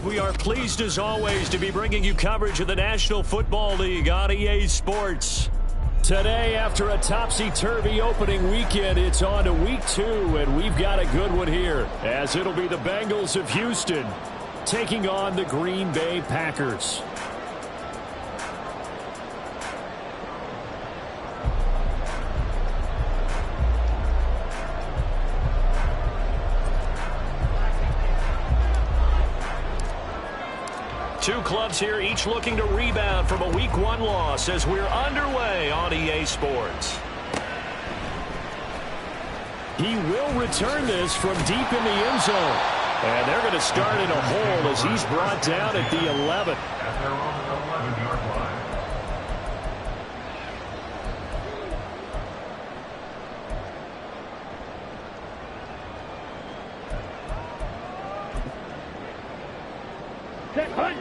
We are pleased as always to be bringing you coverage of the National Football League on EA Sports. Today, after a topsy-turvy opening weekend, it's on to week 2, and we've got a good one here, as it'll be the Bengals of Houston taking on the Green Bay Packers. Two clubs here, each looking to rebound from a Week 1 loss as we're underway on EA Sports. He will return this from deep in the end zone. And they're going to start in a hole as he's brought down at the 11. At their own 11-yard line. Set, hunt.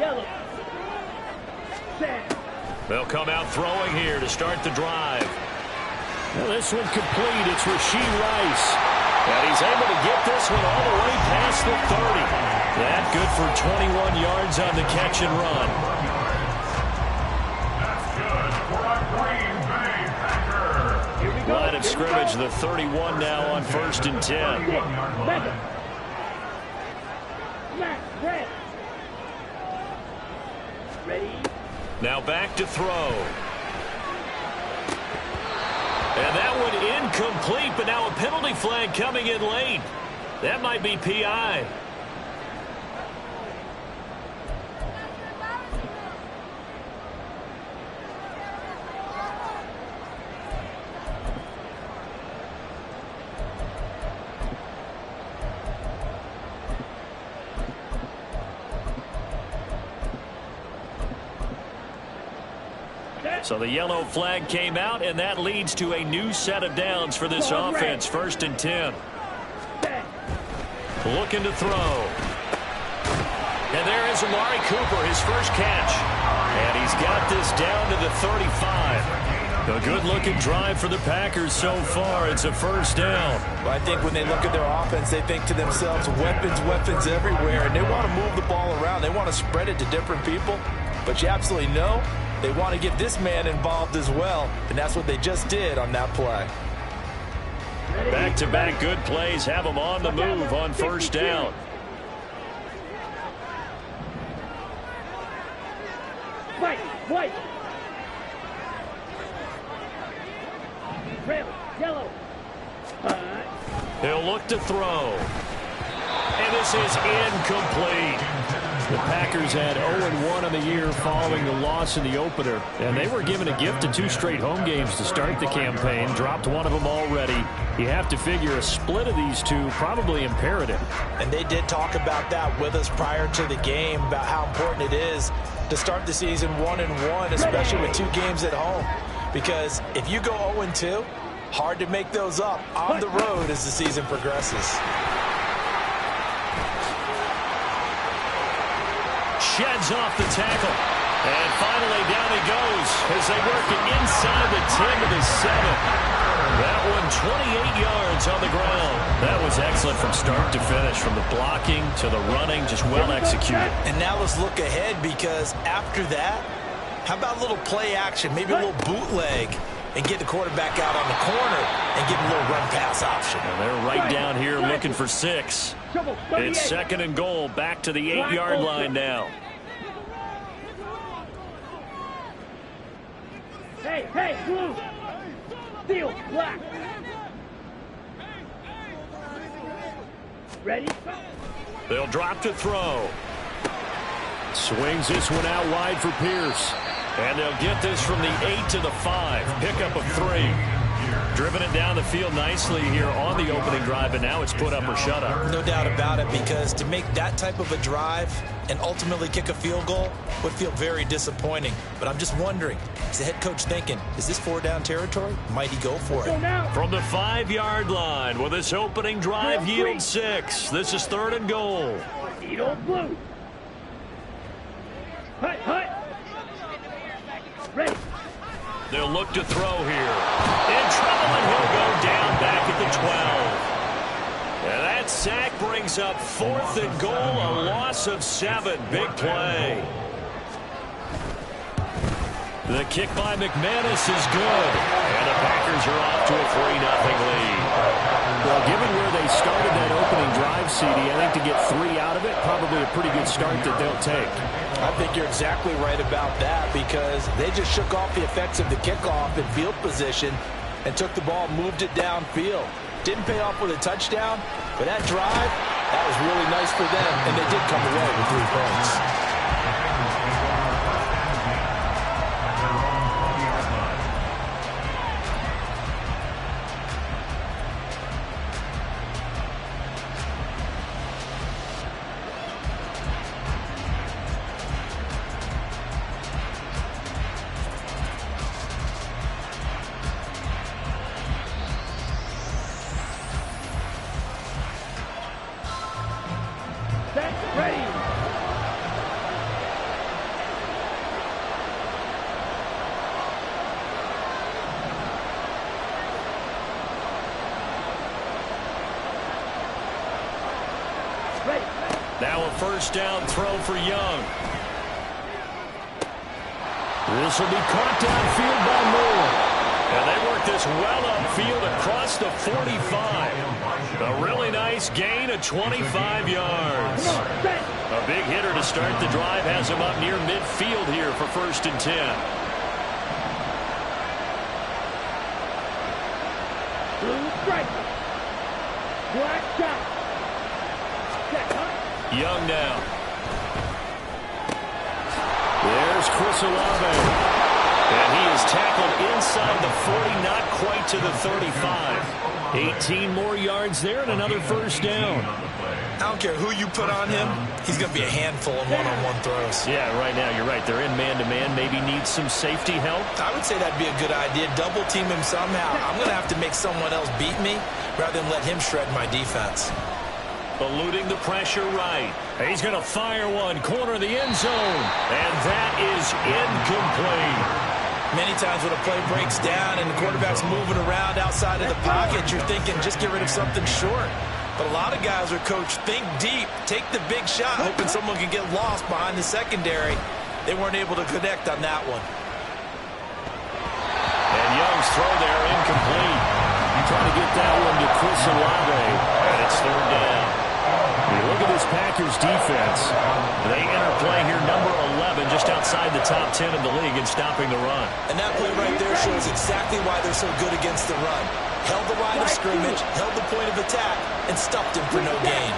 Yellow. Set. They'll come out throwing here to start the drive. Well, this one complete. It's Rashee Rice. And he's able to get this one all the way past the 30. That good for 21 yards on the catch and run. That's good for a Green Bay Packer. Here we go. Line of scrimmage, the 31 now on 1st and 10. 31-yard line. Matt, red. Ready? Now back to throw. And that one incomplete, but now a penalty flag coming in late. That might be PI. So the yellow flag came out, and that leads to a new set of downs for this offense. 1st and 10. Looking to throw. And there is Amari Cooper, his first catch. And he's got this down to the 35. A good-looking drive for the Packers so far. It's a first down. Well, I think when they look at their offense, they think to themselves, weapons, weapons everywhere. And they want to move the ball around. They want to spread it to different people. But you absolutely know they want to get this man involved as well, and that's what they just did on that play. Back-to-back good plays have them on the move on first down. White. Red, yellow. He'll look to throw. And this is incomplete. The Packers had 0-1 on the year following the loss in the opener, and they were given a gift of 2 straight home games to start the campaign. Dropped one of them already. You have to figure a split of these two probably imperative. And they did talk about that with us prior to the game, about how important it is to start the season 1-1, especially with 2 games at home. Because if you go 0-2, hard to make those up on the road as the season progresses. Sheds off the tackle. And finally down he goes as they work it inside the 10 to the 7. That one 28 yards on the ground. That was excellent from start to finish, from the blocking to the running, just well executed. And now let's look ahead, because after that, how about a little play action, maybe a little bootleg, and get the quarterback out on the corner and give him a little run-pass option. And they're right down here looking for 6. It's 2nd and goal, back to the 8-yard line now. Hey, blue. Steel, black. Ready? They'll drop to throw. Swings this one out wide for Pierce. And they'll get this from the 8 to the 5. Pickup of 3. Driven it down the field nicely here on the opening drive, but now it's put up or shut up. No doubt about it, because to make that type of a drive and ultimately kick a field goal would feel very disappointing. But I'm just wondering, is the head coach thinking, is this 4-down territory? Might he go for it? From the 5-yard line, will this opening drive yield 6? This is 3rd and goal. Eat old blue. Hut. Ready. They'll look to throw here. in trouble, and he'll go down back at the 12. And that sack brings up 4th and goal, a loss of 7. Big play. The kick by McManus is good. And the Packers are off to a 3-0 lead. Well, given where they started that opening drive, CD, I think to get 3 out of it, probably a pretty good start that they'll take. I think you're exactly right about that because they just shook off the effects of the kickoff in field position and took the ball, moved it downfield. Didn't pay off with a touchdown, but that drive, that was really nice for them, and they did come away with 3 points. Now a first down throw for Young. This will be caught downfield by Moore. And they work this well upfield across the 45. A really nice gain of 25 yards. A big hitter to start the drive has him up near midfield here for 1st and 10. Blue stripe. Black shot. Young now. There's Chris Olave. And he is tackled inside the 40, not quite to the 35. 18 more yards there and another first down. I don't care who you put on him, he's going to be a handful of one-on-one throws. Yeah, right now you're right. They're in man-to-man. Maybe needs some safety help. I would say that'd be a good idea. Double team him somehow. I'm going to have to make someone else beat me rather than let him shred my defense. Eluding the pressure right. He's going to fire one. Corner of the end zone. And that is incomplete. Many times when a play breaks down and the quarterback's moving around outside of the pocket, you're thinking just get rid of something short. But a lot of guys are coached, think deep, take the big shot, hoping someone can get lost behind the secondary. They weren't able to connect on that one. And Young's throw there incomplete. You try to get that one to Chris Olave. And it's 3rd down. You look at this Packers defense. They enter play here number 11, just outside the top 10 in the league in stopping the run. And that play right there shows exactly why they're so good against the run. Held the line of scrimmage, held the point of attack, and stuffed him for no gain.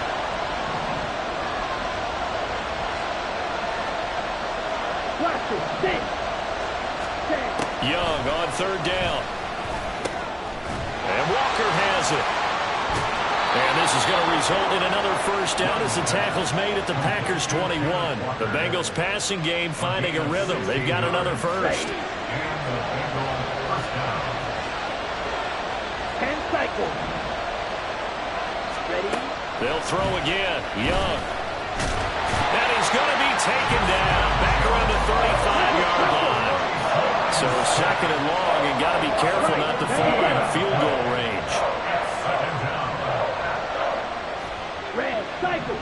Young on 3rd down. And Walker has it. And this is going to result in another first down as the tackle's made at the Packers 21. The Bengals passing game finding a rhythm. They've got another first. 10 cycles. Ready? They'll throw again. Young. And he's going to be taken down back around the 35-yard line. So 2nd and long, and got to be careful not to fall out of field goal range. Red cycle.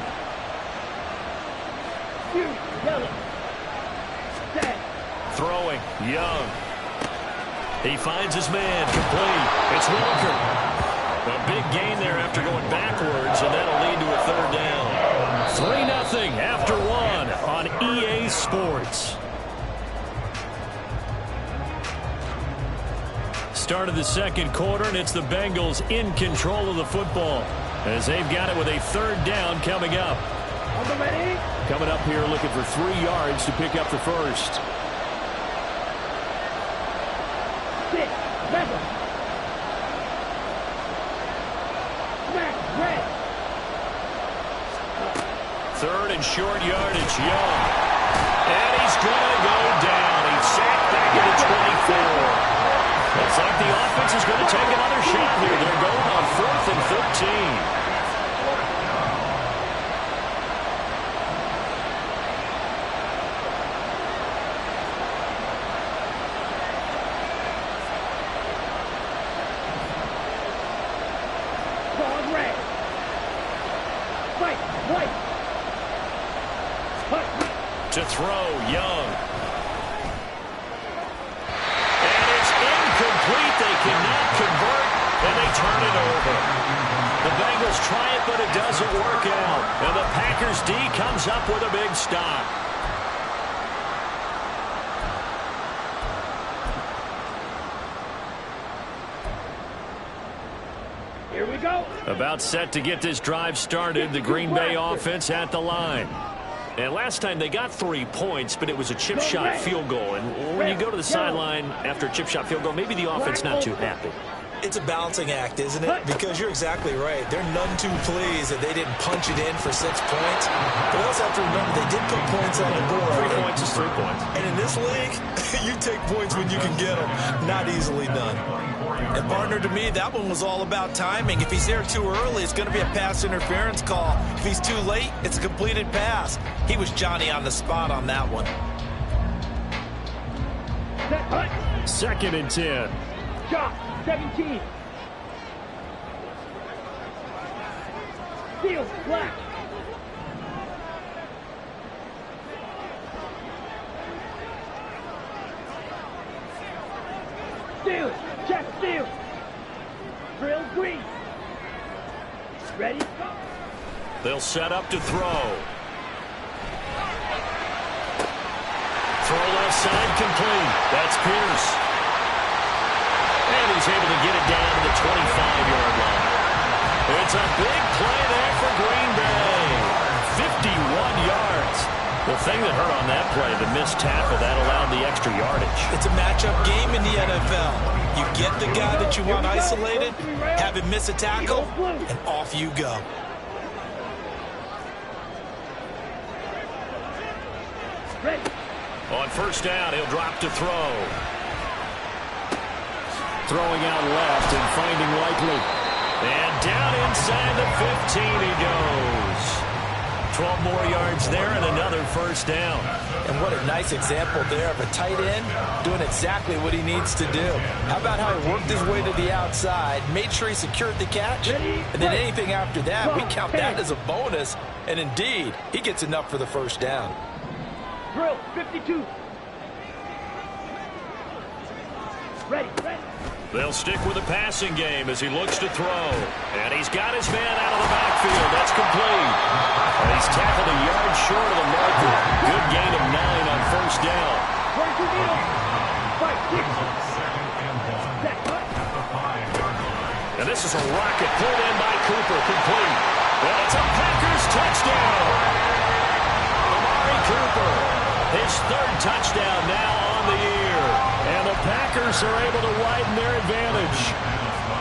Yellow. Set. Throwing. Young. He finds his man. Complete. It's Walker. A big gain there after going backwards, and that'll lead to a 3rd down. 3-0 after 1 on EA Sports. Start of the 2nd quarter, and it's the Bengals in control of the football as they've got it with a 3rd down coming up. Ready? Coming up here looking for 3 yards to pick up the first. 6, 7. Smack, red. 3rd and short yardage, Young. And he's going to go down. He's sacked back at the 24. Looks like the offense is going to take another shot here. They're going on 4th and 13. throw, Young. And it's incomplete. They cannot convert, and they turn it over. The Bengals try it, but it doesn't work out. And the Packers D comes up with a big stop. Here we go. About set to get this drive started. The Green Bay offense at the line. And last time they got 3 points, but it was a chip shot field goal. And when you go to the sideline after a chip shot field goal, maybe the offense not too happy. It's a balancing act, isn't it? Because you're exactly right. They're none too pleased that they didn't punch it in for 6 points. But they also have to remember they did put points on the board. 3 points is 3 points. And in this league, you take points when you can get them. Not easily done. And partner, to me, that one was all about timing. If he's there too early, it's going to be a pass interference call. If he's too late, it's a completed pass. He was Johnny on the spot on that one. Second and 10. Shot. 17. Steal. Black. Steal. Check. Steal. Drill. Green. Ready. Go. They'll set up to throw. Throw left side complete. That's Pierce. And he's able to get it down to the 25-yard line. It's a big play there for Green Bay. 51 yards. The thing that hurt on that play, the missed tackle, that allowed the extra yardage. It's a matchup game in the NFL. You get the guy that you want isolated, have him miss a tackle, and off you go. Ready. On first down, he'll drop to throw. Throwing out left and finding Likely. And down inside the 15 he goes. 12 more yards there and another first down. And what a nice example there of a tight end doing exactly what he needs to do. How about how he worked his way to the outside, made sure he secured the catch, and then anything after that, we count that as a bonus. And indeed, he gets enough for the first down. Drill. 52. Ready. Ready. They'll stick with the passing game as he looks to throw. And he's got his man out of the backfield. That's complete. And he's tackled a yard short of the marker. Good gain of 9 on first down. 22 meters. 5, 6. And this is a rocket pulled in by Cooper. Complete. And it's a Packers touchdown. Amari Cooper. His 3rd touchdown now on the year. And the Packers are able to widen their advantage.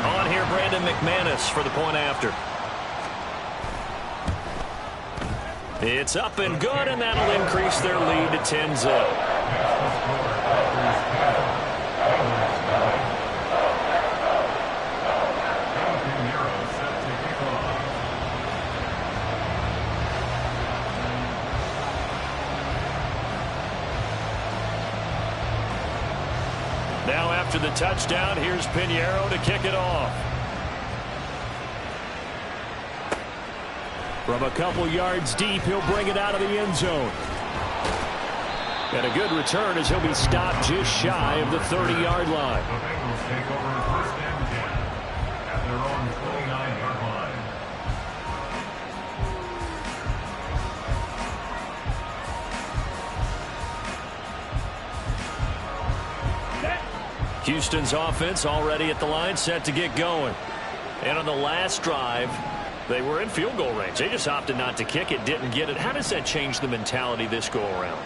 On here, Brandon McManus for the point after. It's up and good, and that'll increase their lead to 10-0. Now after the touchdown, here's Pinheiro to kick it off. From a couple yards deep, he'll bring it out of the end zone. And a good return as he'll be stopped just shy of the 30-yard line. The Bengals take over first and 10 at their own 29-yard line. Houston's offense already at the line, set to get going. And on the last drive, they were in field goal range. They just opted not to kick it, didn't get it. How does that change the mentality this go-around?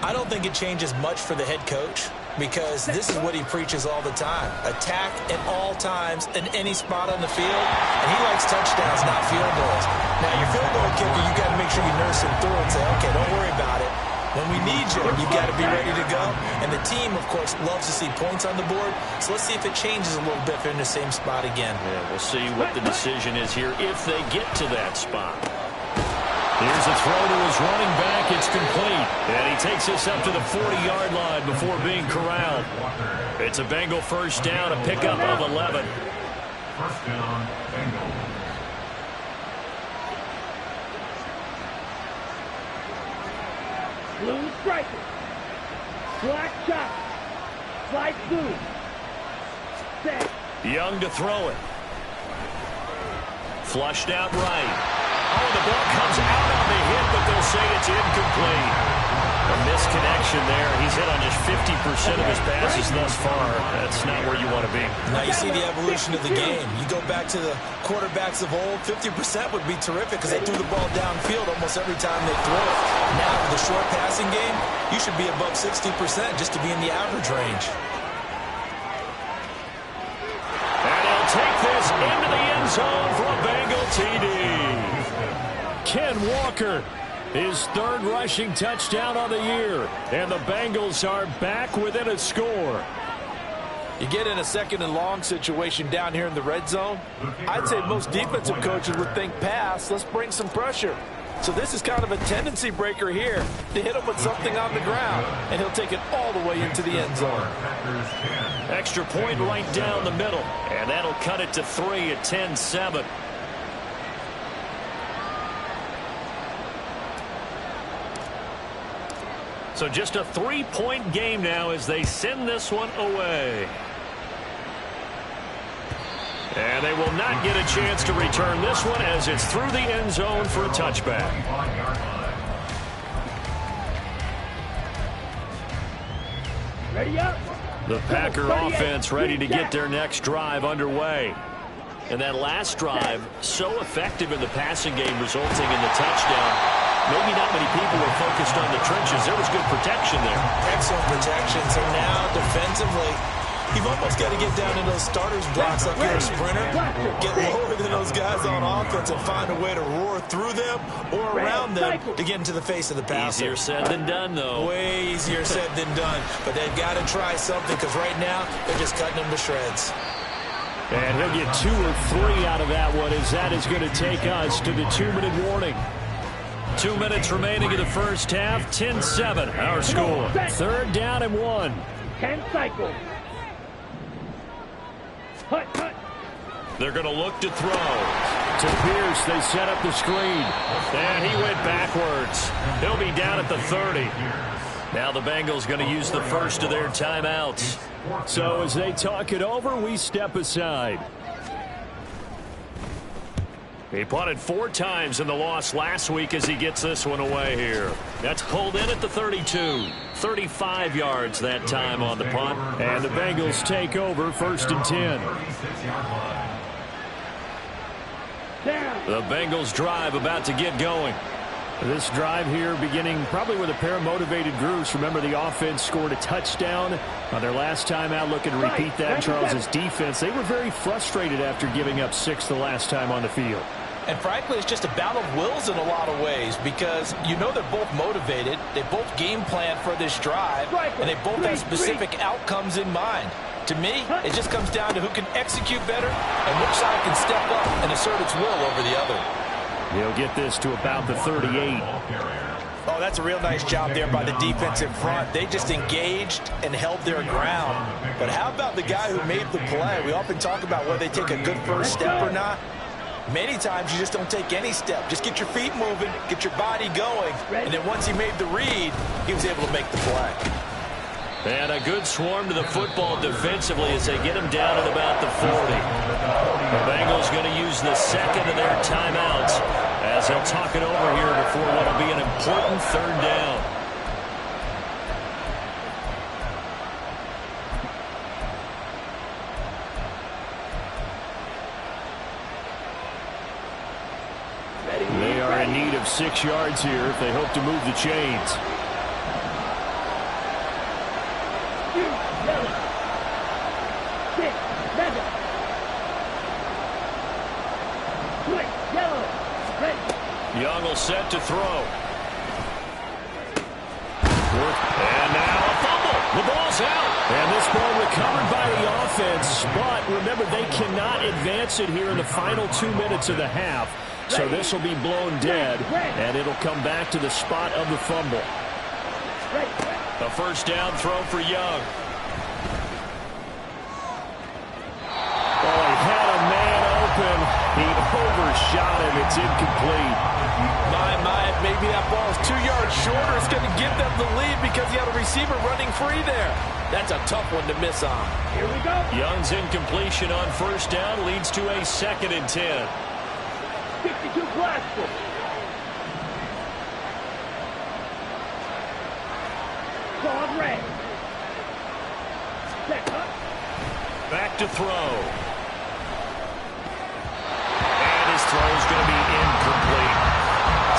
I don't think it changes much for the head coach because this is what he preaches all the time. Attack at all times in any spot on the field, and he likes touchdowns, not field goals. Now, your field goal kicker, you got to make sure you nurse him through and say, okay, don't worry about it. When we need you, you've got to be ready to go. And the team, of course, loves to see points on the board. So let's see if it changes a little bit if they're in the same spot again. Yeah, we'll see what the decision is here if they get to that spot. Here's a throw to his running back. It's complete. And he takes this up to the 40-yard line before being corralled. It's a Bengal first down, a pickup of 11. First down, Bengals. Blue striker. Black chop. Slide blue. Set. Young to throw it. Flushed out right. Oh, the ball comes out on the hit, but they'll say it's incomplete. A misconnection there. He's hit on just 50% of his passes thus far. That's not where you want to be. Now you see the evolution of the game. You go back to the quarterbacks of old, 50% would be terrific because they threw the ball downfield almost every time they threw it. Now with the short passing game, you should be above 60% just to be in the average range. And he'll take this into the end zone for a Bengal TD. Ken Walker, his third rushing touchdown on the year. And the Bengals are back within a score. You get in a second and long situation down here in the red zone. I'd say most defensive coaches would think pass. Let's bring some pressure. So this is kind of a tendency breaker here to hit him with something on the ground. And he'll take it all the way into the end zone. Extra point right down the middle. And that'll cut it to 3 at 10-7. So just a 3-point game now as they send this one away. And they will not get a chance to return this one as it's through the end zone for a touchback. Ready up. The Packer offense ready to get their next drive underway. And that last drive so effective in the passing game resulting in the touchdown. Maybe not many people were focused on the trenches. There was good protection there. Excellent protection. So now defensively, you've almost got to get down to those starters blocks like you're a sprinter. Get lower than those guys on offense and find a way to roar through them or around them to get into the face of the passer. Easier said than done, though. Way easier said than done. But they've got to try something because right now they're just cutting them to shreds. And he'll get 2 or 3 out of that one as that is going to take us to the 2-minute warning. 2 minutes remaining in the first half. 10-7 our score. 3rd down and 1. 10 cycles. Hut, hut. They're going to look to throw. To Pierce, they set up the screen. And he went backwards. He'll be down at the 30. Now the Bengals going to use the first of their timeouts. So as they talk it over, we step aside. He punted 4 times in the loss last week as he gets this one away here. That's pulled in at the 32. 35 yards that time on the punt. And the Bengals take over 1st and 10. The Bengals drive about to get going. This drive here beginning probably with a pair of motivated groups. Remember, the offense scored a touchdown on their last time out. Looking to repeat that. Charles's defense, they were very frustrated after giving up 6 the last time on the field. And frankly, it's just a battle of wills in a lot of ways because you know they're both motivated. They both game plan for this drive, and they both have specific outcomes in mind. To me, it just comes down to who can execute better and which side can step up and assert its will over the other. He'll get this to about the 38. Oh, that's a real nice job there by the defensive front. They just engaged and held their ground. But how about the guy who made the play? We often talk about whether they take a good first step or not. Many times you just don't take any step. Just get your feet moving, get your body going, and then once he made the read, he was able to make the play. And a good swarm to the football defensively as they get him down at about the 40. The Bengals going to use the second of their timeouts as they'll talk it over here before what will be an important 3rd down. They are in need of 6 yards here if they hope to move the chains. Young will set to throw. And now a fumble. The ball's out. And this ball recovered by the offense. But remember, they cannot advance it here in the final 2 minutes of the half. So this will be blown dead, and it'll come back to the spot of the fumble. A 1st down throw for Young. Oh, he had a man open. He shot him. It's incomplete. My, maybe that ball is 2 yards shorter. It's going to give them the lead because he had a receiver running free there. That's a tough one to miss on. Here we go. Young's incompletion on first down leads to a 2nd and 10. 62 Glasgow. Claude Ray. Set up. Back to throw. And his throw is going to be incomplete.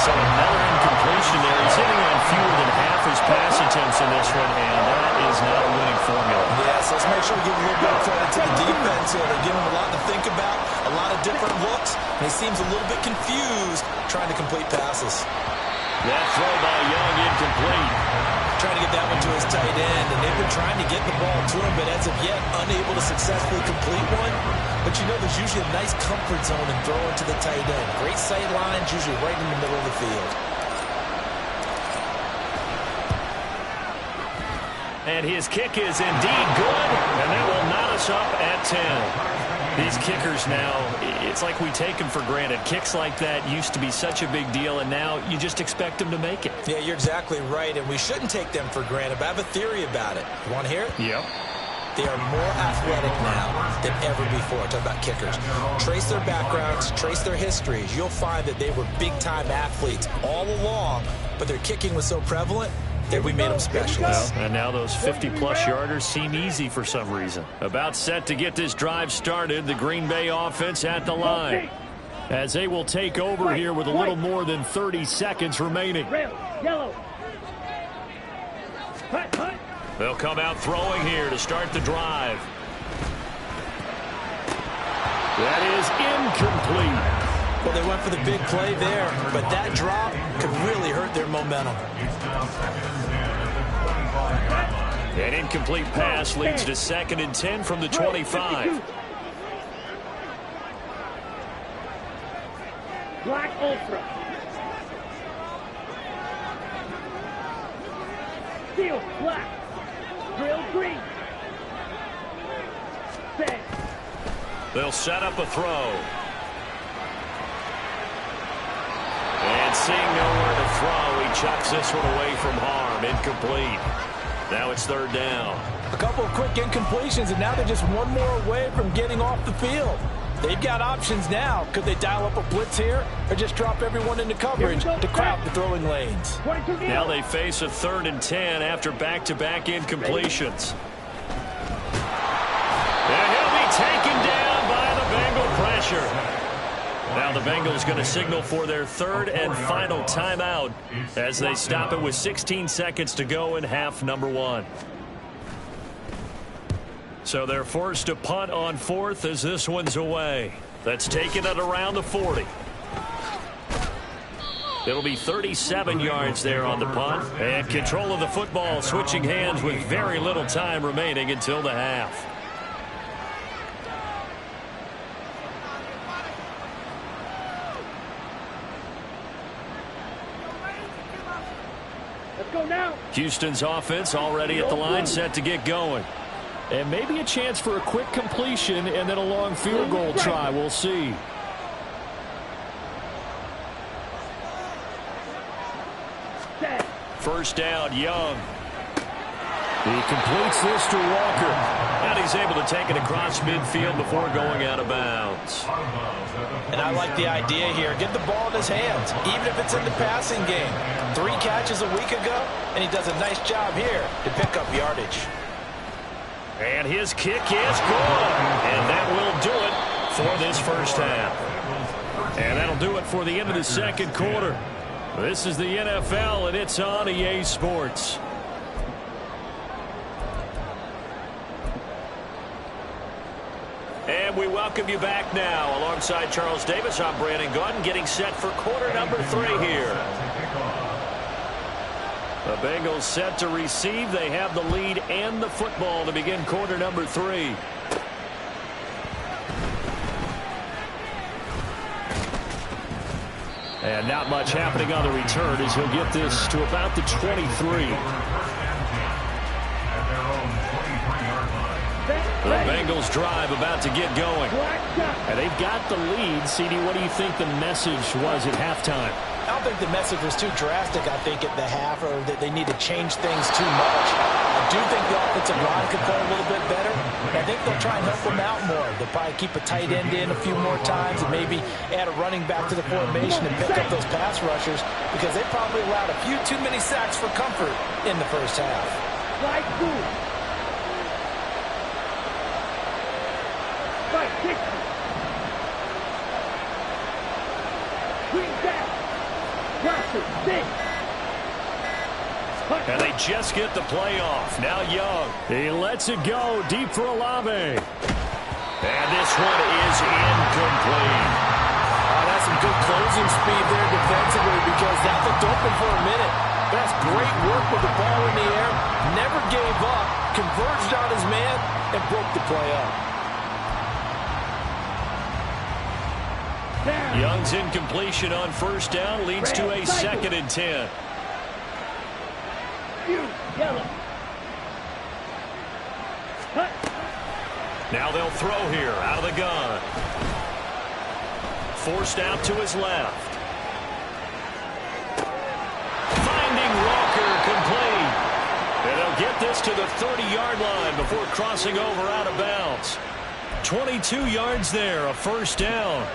So another incompletion there. He's hitting on fewer than half his pass attempts in this one, and that is not a winning formula. Yes, let's make sure we give a little bit of credit to the defense here. They're giving him a lot to think about, a lot of different looks, and he seems a little bit confused trying to complete passes. That throw by Young incomplete. Trying to get that one to his tight end, and they've been trying to get the ball to him, but as of yet, unable to successfully complete one. But you know there's usually a nice comfort zone in throwing to the tight end. Great sight lines, usually right in the middle of the field. And his kick is indeed good, and that will knot us up at 10. These kickers now, it's like we take them for granted. Kicks like that used to be such a big deal, and now you just expect them to make it. Yeah, you're exactly right, and we shouldn't take them for granted, but I have a theory about it. You want to hear it? Yep. They are more athletic now than ever before. Talk about kickers. Trace their backgrounds, trace their histories. You'll find that they were big-time athletes all along, but their kicking was so prevalent that we made them specialists. Well, and now those 50-plus yarders seem easy for some reason. About set to get this drive started, the Green Bay offense at the line, as they will take over here with a little more than 30 seconds remaining. Red, yellow. Hut, hut. They'll come out throwing here to start the drive. That is incomplete. Well, they went for the big play there, but that drop could really hurt their momentum. An incomplete pass leads to 2nd and 10 from the 25. Black Ultra. Steel black. Drill green. Set. They'll set up a throw. And seeing nowhere to throw, he chucks this one away from harm. Incomplete. Now it's 3rd down. A couple of quick incompletions, and now they're just one more away from getting off the field. They've got options now. Could they dial up a blitz here or just drop everyone into coverage to crowd the throwing lanes? Now they face a 3rd and 10 after back-to-back incompletions. And he'll be taken down by the Bengal pressure. Now the Bengals going to signal for their 3rd and final timeout as they stop it with 16 seconds to go in half number 1. So they're forced to punt on 4th as this one's away. That's taken at around the 40. It'll be 37 yards there on the punt. And control of the football switching hands with very little time remaining until the half. Let's go now. Houston's offense already at the line, set to get going. And maybe a chance for a quick completion and then a long field goal try. We'll see. Set. First down, Young. He completes this to Walker. And he's able to take it across midfield before going out of bounds. And I like the idea here. Get the ball in his hands, even if it's in the passing game. 3 catches a week ago, and he does a nice job here to pick up yardage. And his kick is good. And that will do it for this first half. And that'll do it for the end of the 2nd quarter. This is the NFL, and it's on EA Sports. And we welcome you back now. Alongside Charles Davis, I'm Brandon Gaudin, getting set for quarter number 3 here. The Bengals set to receive. They have the lead and the football to begin quarter number 3. And not much happening on the return as he'll get this to about the 23. The Bengals drive about to get going. And they've got the lead. CD, what do you think the message was at halftime? I don't think the message was too drastic, I think, at the half, or that they need to change things too much. I do think the offensive line could play a little bit better. I think they'll try and help them out more. They'll probably keep a tight end in a few more times and maybe add a running back to the formation and pick up those pass rushers, because they probably allowed a few too many sacks for comfort in the first half. Right through. Right, 60. Green down. Russell, 6. And they just get the play off. Now Young. He lets it go deep for Olave. And this one is incomplete. That's some good closing speed there defensively, because that looked open for a minute. That's great work with the ball in the air. Never gave up. Converged on his man and broke the play up. Young's incompletion on first down leads to a 2nd and 10. Yellow. Cut. Now they'll throw here out of the gun. Forced out to his left. Finding Walker, complete. And they'll get this to the 30-yard line before crossing over out of bounds. 22 yards there, a first down.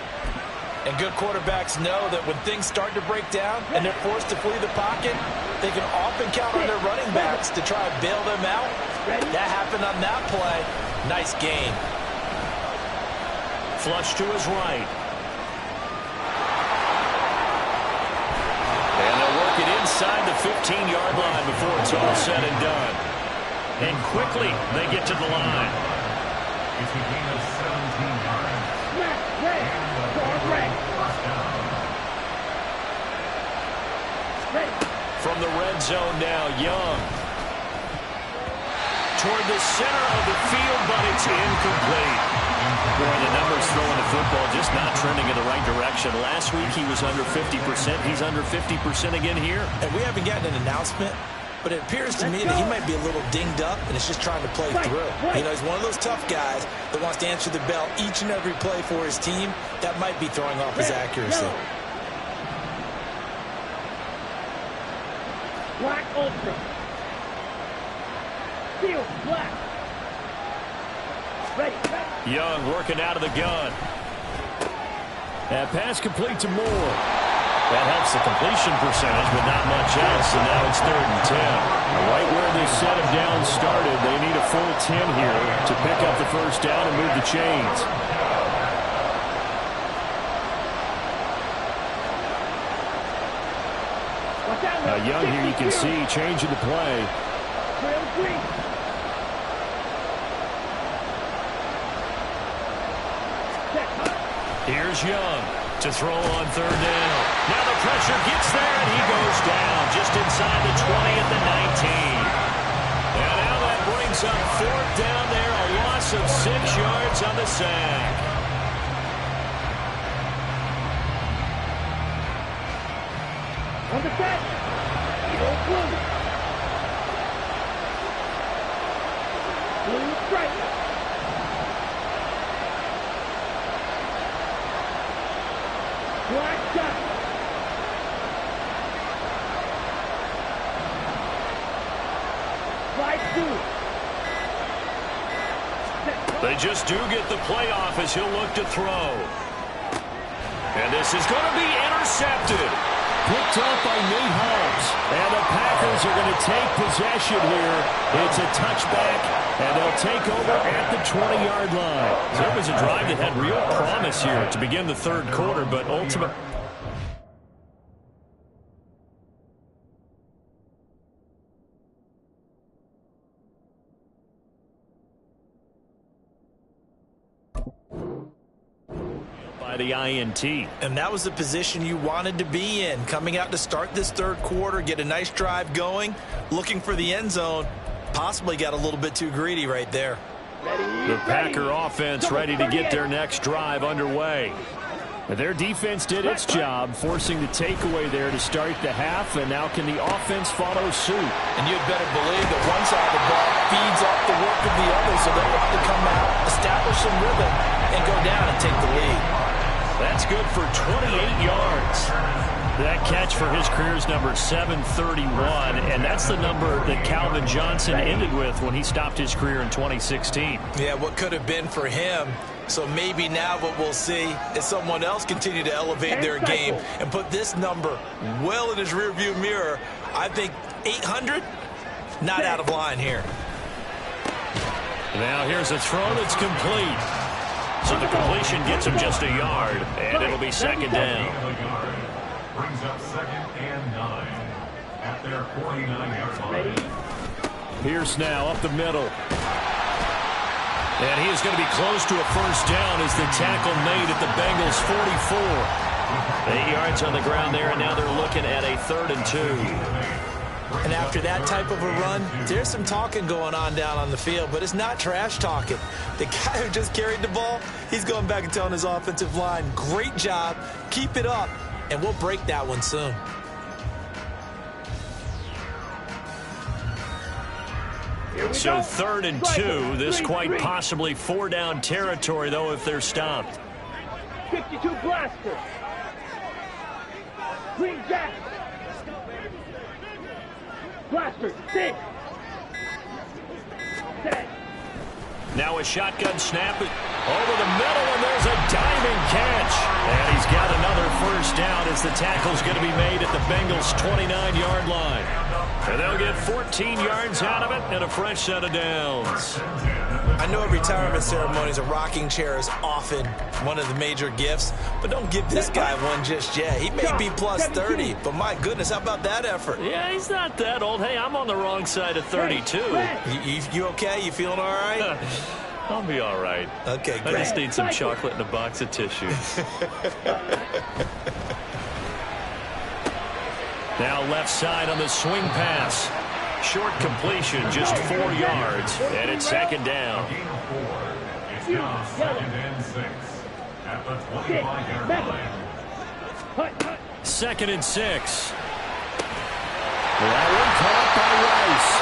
And good quarterbacks know that when things start to break down and they're forced to flee the pocket, they can often count on their running backs to try and bail them out. That happened on that play. Nice gain. Flush to his right. And they'll work it inside the 15-yard line before it's all said and done. And quickly, they get to the line. It's a gain of 17 yards. From the red zone now, Young. Toward the center of the field, but it's incomplete. Boy, the numbers throwing the football just not trending in the right direction. Last week he was under 50%. He's under 50% again here. And we haven't gotten an announcement, but it appears to me that he might be a little dinged up and is just trying to play through. You know, he's one of those tough guys that wants to answer the bell each and every play for his team. That might be throwing off his accuracy. Black Ultra. Steel black. Ready. Young working out of the gun. That pass complete to Moore. That helps the completion percentage, but not much else, and now it's 3rd and 10. Right where this set of downs started, they need a full 10 here to pick up the first down and move the chains. Young here, you can see, changing the play. Here's Young to throw on 3rd down. Now the pressure gets there, and he goes down just inside the 20 at the 19. And now that brings up 4th down there, a loss of 6 yards on the sack. On the set. Blue. Blue strike. Black shot. Right through. They just do get the playoff as he'll look to throw. And this is going to be intercepted. Picked up by Nate Holmes. And the Packers are going to take possession here. It's a touchback, and they'll take over at the 20-yard line. So it was a drive that had real promise here to begin the 3rd quarter, but ultimately... the INT. And that was the position you wanted to be in. Coming out to start this 3rd quarter, get a nice drive going, looking for the end zone. Possibly got a little bit too greedy right there. The Packer offense ready to get their next drive underway. Their defense did its job, forcing the takeaway there to start the half, and now can the offense follow suit? And you'd better believe that one side of the ball feeds off the work of the other, so they'll have to come out, establish some rhythm and go down and take the lead. That's good for 28 yards. That catch for his career's number 731, and that's the number that Calvin Johnson ended with when he stopped his career in 2016. Yeah, what could have been for him. So maybe now what we'll see is someone else continue to elevate their game and put this number well in his rearview mirror. I think 800, not out of line here. Now here's a throw that's complete. So the completion gets him just a yard, and it'll be second down. Brings up 2nd and 9 at their 49-yard line. Pierce now up the middle. And he is going to be close to a first down as the tackle made at the Bengals 44. 8 yards on the ground there, and now they're looking at a 3rd and 2. And after that type of a run, there's some talking going on down on the field, but it's not trash talking. The guy who just carried the ball, he's going back and telling his offensive line, great job, keep it up, and we'll break that one soon. So 3rd and 2, this quite possibly 4-down territory, though, if they're stopped. 52 blaster. Green Jack. Blaster, 6. Set. Now a shotgun snap it over the middle, and there's a diving catch. And he's got another first down as the tackle's going to be made at the Bengals' 29-yard line. And they'll get 14 yards out of it and a fresh set of downs. I know at retirement ceremonies, a rocking chair is often one of the major gifts, but don't give this guy one just yet. He may be plus 30, but my goodness, how about that effort? Yeah, he's not that old. Hey, I'm on the wrong side of 32. You okay? You feeling all right? I'll be all right. Okay, I great. just need some chocolate and a box of tissue. Now left side on the swing pass. Short completion, just 4 yards, and it's second down. Gain of 4. It's now 2nd and 6 at the 25-yard line. 2nd and 6. That one caught by Rice.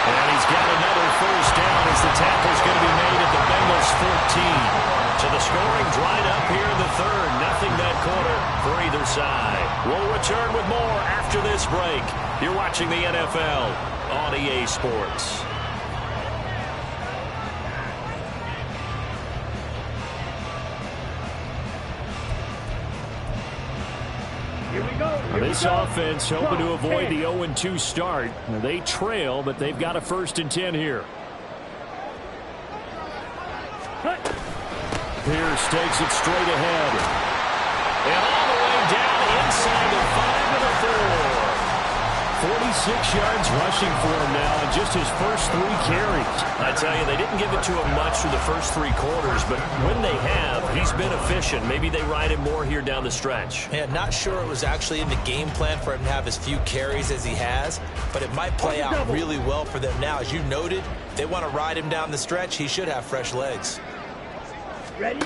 And he's got another first down as the tackle's going to be made at the Bengals 14. So the scoring dried up here in the 3rd. Nothing that quarter for either side. We'll return with more after this break. You're watching the NFL on EA Sports. This offense hoping to avoid the 0-2 start. They trail, but they've got a 1st and 10 here. Pierce takes it straight ahead. And all the way down inside the 5 and a 4. 46 yards rushing for him now in just his first 3 carries. I tell you, they didn't give it to him much through the first 3 quarters, but when they have, he's been efficient. Maybe they ride him more here down the stretch. Yeah, not sure it was actually in the game plan for him to have as few carries as he has, but it might play out really well for them now. As you noted, they want to ride him down the stretch. He should have fresh legs. Ready?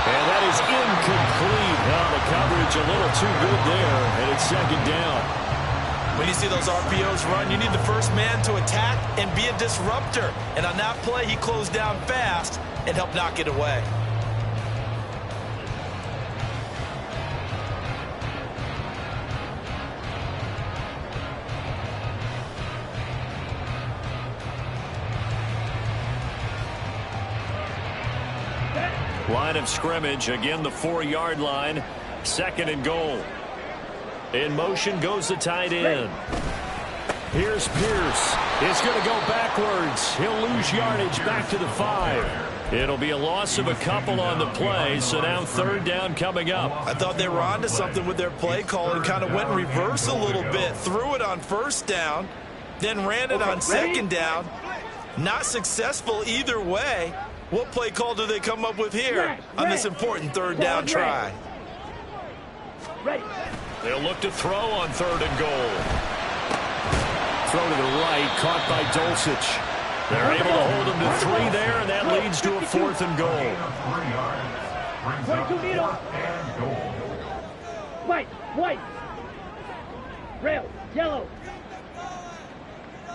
And that is incomplete. Well, the coverage a little too good there, and it's second down. When you see those RPOs run, you need the first man to attack and be a disruptor. And on that play, he closed down fast and helped knock it away. Line of scrimmage, again the 4-yard line. 2nd and goal. In motion goes the tight end. Here's Pierce. It's going to go backwards. He'll lose yardage back to the 5. It'll be a loss of a couple on the play, so now 3rd down coming up. I thought they were onto something with their play call and kind of went in reverse a little bit. Threw it on 1st down, then ran it on 2nd down. Not successful either way. What play call do they come up with here on this important 3rd down try? Ready. They'll look to throw on 3rd and goal. Throw to the right, caught by Dulcich. They're able to hold him to 3 there, and that leads to a 4th and goal. 22 needle. White. Rail. Yellow.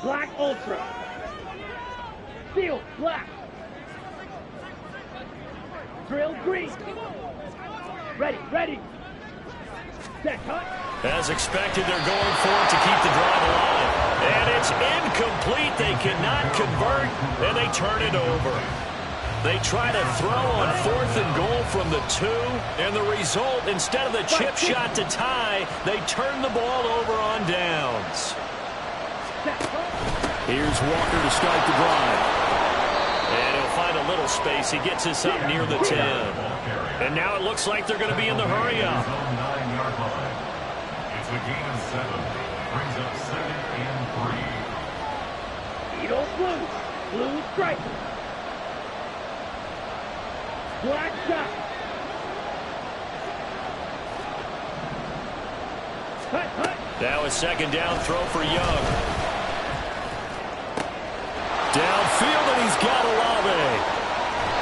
Black ultra. Seal, black. Drill, green. Ready, ready. Set, cut. As expected, they're going for it to keep the drive alive. And it's incomplete. They cannot convert, and they turn it over. They try to throw on 4th and goal from the 2, and the result, instead of the chip shot to tie, they turn the ball over on downs. Here's Walker to start the drive. And he'll find a little space. He gets us up near the 10. And now it looks like they're going to be in the hurry-up. It's a gain of 7. Brings up 2nd and 3. Edo blue. Blue stripe. Black shot. Hut, hut. Now a 2nd down throw for Young. Downfield, and he's got Olave.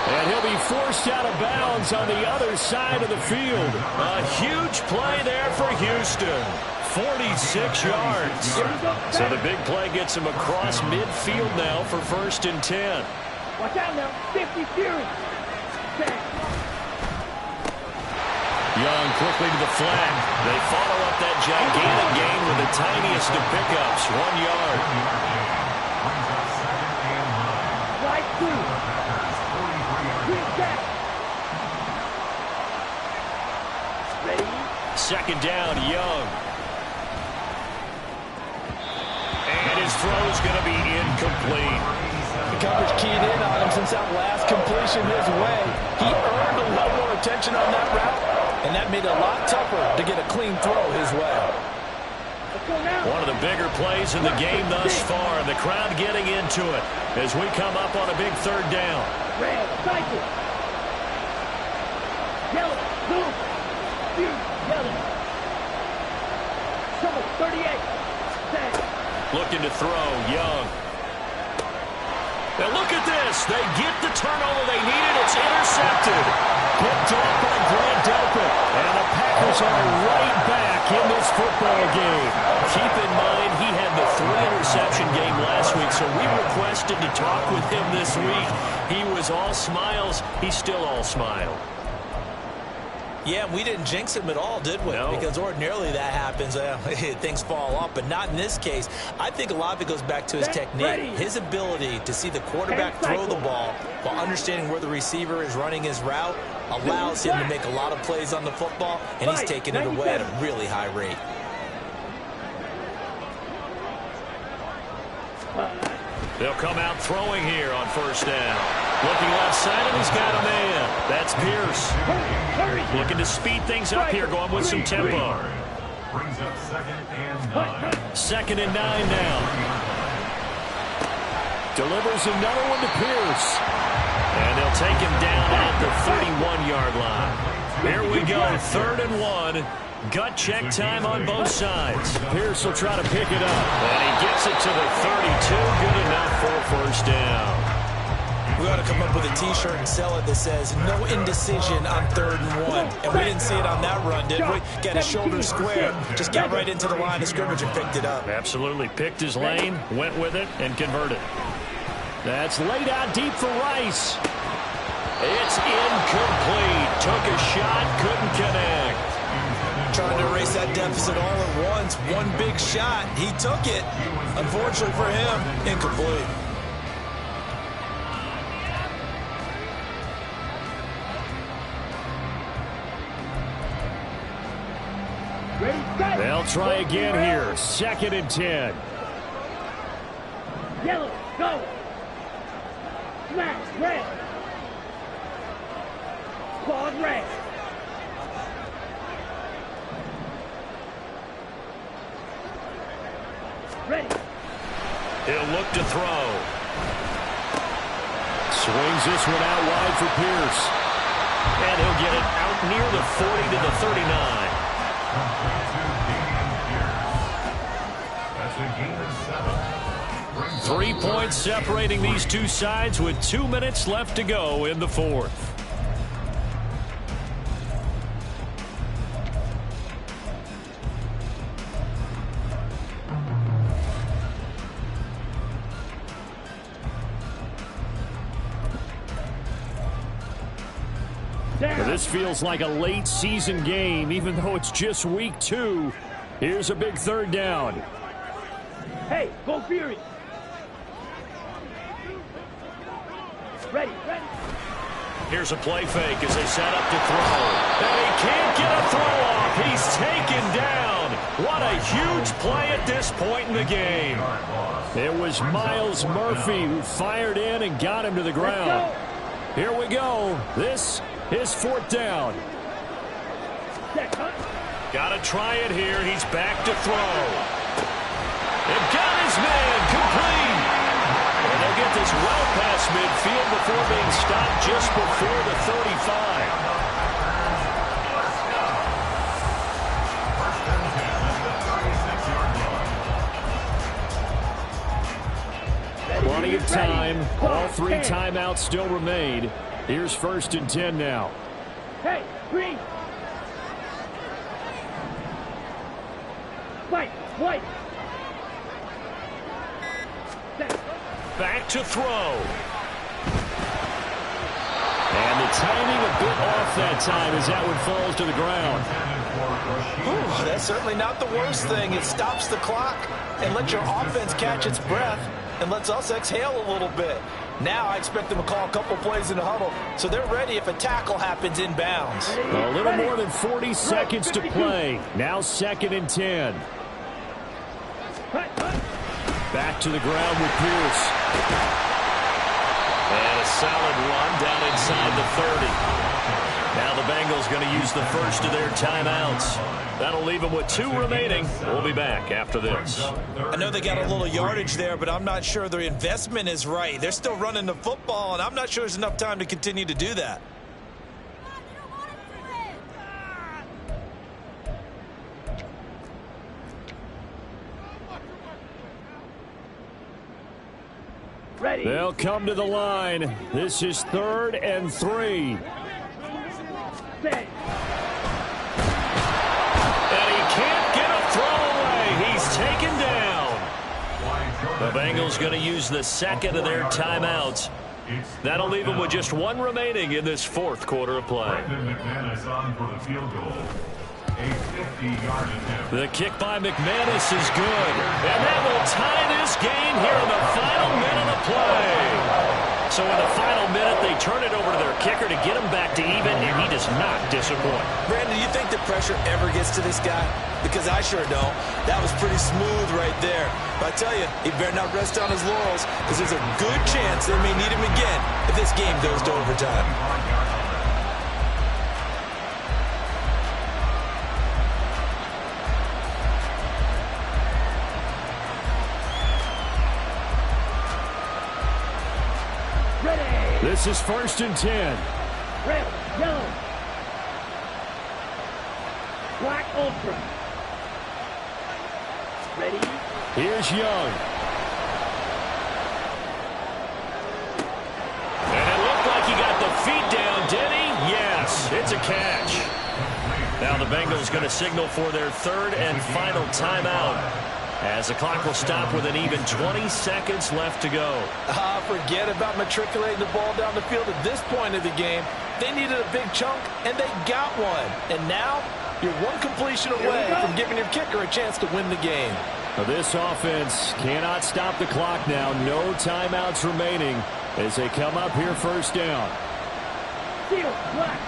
And he'll be forced out of bounds on the other side of the field. A huge play there for Houston. 46 yards. So the big play gets him across midfield now for 1st and 10. Watch out now. 50 Fury. Young quickly to the flat. They follow up that gigantic gain with the tiniest of pickups. 1 yard. Right through. Green back. Ready. 2nd down, Young. And his throw's going to be incomplete. The coverage keyed in on him since that last completion his way. He earned a lot more attention on that route, and that made it a lot tougher to get a clean throw his way. One of the bigger plays in the game thus far, and the crowd getting into it as we come up on a big 3rd down. Red, cycle. Yellow, blue, blue, yellow. Trouble, 38. Set. Looking to throw, Young. Now look at this. They get the turnover they needed. It's intercepted. Picked off by Grant Delpit. And the Packers are right back in this football game. Keep in mind, he had the 3-interception game last week, so we requested to talk with him this week. He was all smiles. He's still all smile. Yeah, we didn't jinx him at all, did we? No. Because ordinarily that happens. Things fall off, but not in this case. I think a lot of it goes back to his technique, his ability to see the quarterback throw the ball while understanding where the receiver is running his route allows him to make a lot of plays on the football, and he's taking it away at a really high rate. They'll come out throwing here on 1st down. Looking left side, and he's got a man. That's Pierce. Looking to speed things up here, going with some tempo. Brings up 2nd and 9. 2nd and 9 now. Delivers another one to Pierce. And they'll take him down at the 31-yard line. Here we go, 3rd and 1. Gut check time on both sides. Pierce will try to pick it up. And he gets it to the 32. Good enough for a 1st down. We ought to come up with a T-shirt and sell it that says, no indecision on 3rd and 1. And we didn't see it on that run, did we? Got his shoulder square, just got right into the line of scrimmage and picked it up. Absolutely. Picked his lane, went with it, and converted. That's laid out deep for Rice. It's incomplete. Took a shot, couldn't connect. Trying to erase that deficit all at once. One big shot. He took it. Unfortunately for him, incomplete. They'll try again here. 2nd and 10. Yellow, go. Smash, red. Quad red. Ready. He'll look to throw. Swings this one out wide for Pierce. And he'll get it out near the 40 to the 39. That's a gain of 7. 3 points separating these two sides with 2 minutes left to go in the 4th. Well, this feels like a late season game, even though it's just week 2. Here's a big third down. Hey, go Fury. Ready. Here's a play fake as they set up to throw. And he can't get a throw off. He's taken down. What a huge play at this point in the game. It was Myles Murphy who fired in and got him to the ground. Here we go. This is 4th down. Got to try it here. He's back to throw. And got his man complete. And they'll get this well past midfield before being stopped just before the 35. Plenty of time. All 3 timeouts still remain. Here's 1st and 10 now. Hey, green. White. Back to throw. And the timing a bit off that time as that one falls to the ground. Ooh, that's certainly not the worst thing. It stops the clock and lets your offense catch its breath and lets us exhale a little bit. Now I expect them to call a couple plays in the huddle, so they're ready if a tackle happens inbounds. A little more than 40 seconds to play. Now 2nd and 10. Back to the ground with Pierce. And a solid run down inside the 30. Now the Bengals going to use the first of their timeouts. That'll leave them with 2 remaining. We'll be back after this. I know they got a little yardage there, but I'm not sure their investment is right. They're still running the football, and I'm not sure there's enough time to continue to do that. Ready. They'll come to the line. This is 3rd and 3. Set. And he can't get a throw away. He's taken down. The Bengals going to use the 2nd of their timeouts. That'll leave them with just 1 remaining in this 4th quarter of play. McManus on for the field goal. A 50-yard attempt. The kick by McManus is good. And that will tie this game here in the final minute of play. So in the final minute, they turn it over to their kicker to get him back to even, and he does not disappoint. Brandon, do you think the pressure ever gets to this guy? Because I sure don't. That was pretty smooth right there. But I tell you, he better not rest on his laurels, because there's a good chance they may need him again if this game goes to overtime. This is 1st and 10. Red, yellow. Black ultra. Ready. Here's Young. And it looked like he got the feet down, did he? Yes, it's a catch. Now the Bengals going to signal for their 3rd and final timeout, as the clock will stop with an even 20 seconds left to go. Forget about matriculating the ball down the field at this point of the game. They needed a big chunk, and they got one. And now you're 1 completion away from giving your kicker a chance to win the game. Now this offense cannot stop the clock now. No timeouts remaining as they come up here 1st down. Steel, black.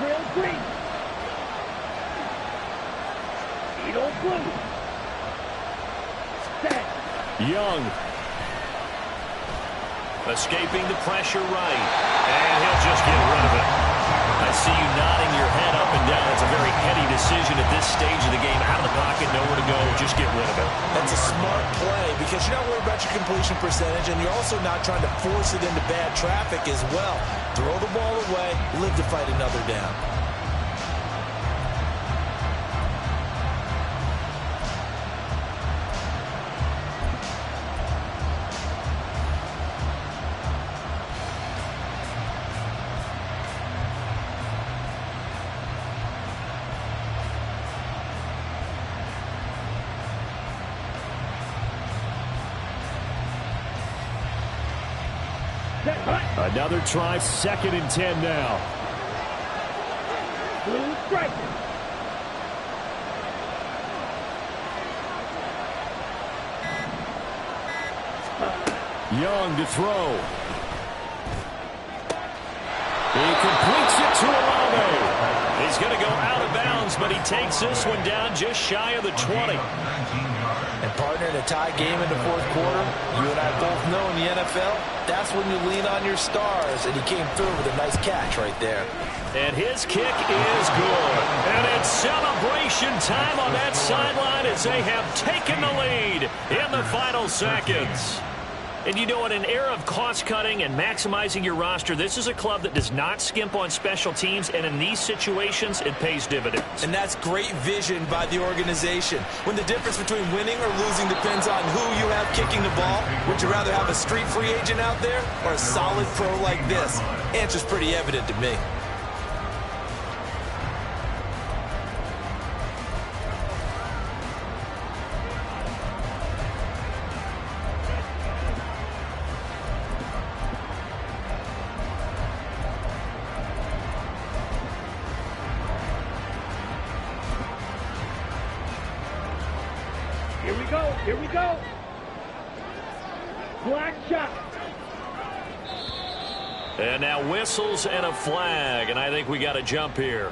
Grill, green. Beetle, blue. Set. Young. Escaping the pressure right. And he'll just get rid of it. I see you nodding your head up and down. It's a very heady decision at this stage of the game. Out of the pocket, nowhere to go. Just get rid of it. That's a smart play because you're not worried about your completion percentage, and you're also not trying to force it into bad traffic as well. Throw the ball away, live to fight another down. Another try, 2nd and 10 now. Blue striker. Young to throw. He completes it to Olave. He's going to go out of bounds, but he takes this one down just shy of the 20. And partner, in a tie game in the fourth quarter, you and I both know in the NFL, that's when you lean on your stars, and he came through with a nice catch right there. And his kick is good. And it's celebration time on that sideline as they have taken the lead in the final seconds. And you know, in an era of cost-cutting and maximizing your roster, this is a club that does not skimp on special teams, and in these situations, it pays dividends. And that's great vision by the organization. When the difference between winning or losing depends on who you have kicking the ball, would you rather have a street free agent out there or a solid pro like this? Answer's pretty evident to me. Here we go. Black shot. And now whistles and a flag, and I think we got a jump here.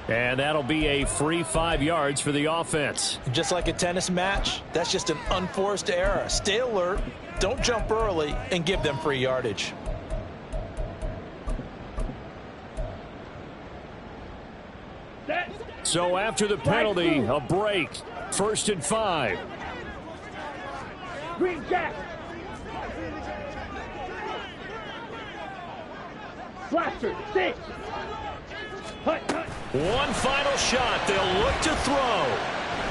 And that'll be a free 5 yards for the offense. Just like a tennis match, that's just an unforced error. Stay alert, don't jump early, and give them free yardage. So after the penalty, a break. 1st and 5. Green Jack. Blaster, 6. Hut. One final shot. They'll look to throw.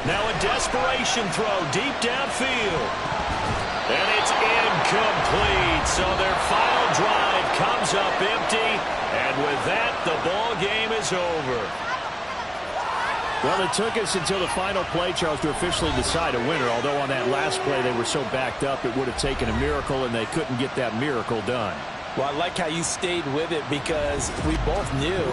Now a desperation throw deep downfield. And it's incomplete. So their final drive comes up empty. And with that, the ball game is over. Well, it took us until the final play, Charles, to officially decide a winner. Although on that last play they were so backed up, it would have taken a miracle, and they couldn't get that miracle done. Well, I like how you stayed with it because we both knew